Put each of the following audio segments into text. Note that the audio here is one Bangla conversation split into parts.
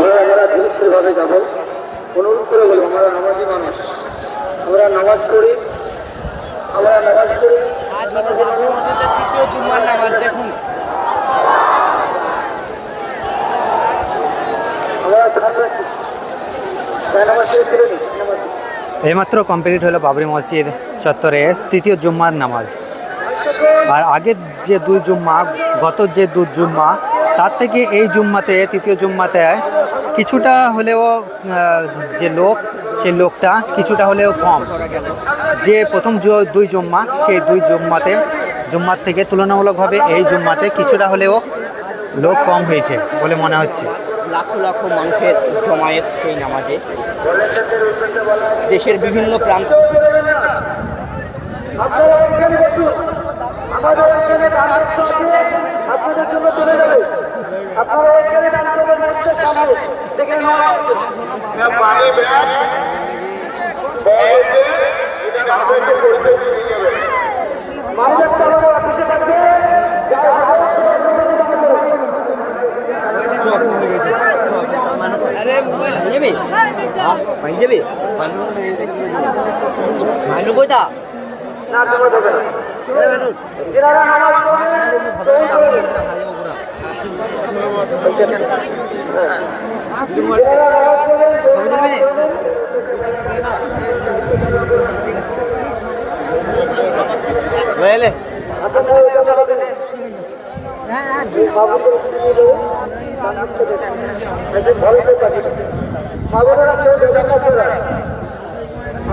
আমরা ধীরস্থিরভাবে যাবো। অনুরোধ করে বলবো, আমরা নামাজি মানুষ, আমরা নামাজ পড়ি, তৃতীয় জুম্মার নামাজ দেখুন। এইমাত্র কমপ্লিট হলো বাবরি মসজিদ চত্বরে তৃতীয় জুম্মার নামাজ। আর আগের যে দুই জুম্মা, গত যে দুই জুম্মা, তার থেকে এই জুম্মাতে, তৃতীয় জুম্মাতে কিছুটা হলেও যে লোক, সেই লোকটা কিছুটা হলেও কম। যে প্রথম দুই জুম্মা, সেই দুই জুম্মার থেকে তুলনামূলকভাবে এই জুম্মাতে কিছুটা হলেও লোক কম হয়েছে বলে মনে হচ্ছে। লাখো লাখো মানুষের জমায়েত সেই নামাজে, দেশের বিভিন্ন প্রান্ত। যাবি যাবি ভাইলু কোথা বুঝলে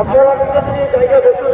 আপনারা জায়গায় বসে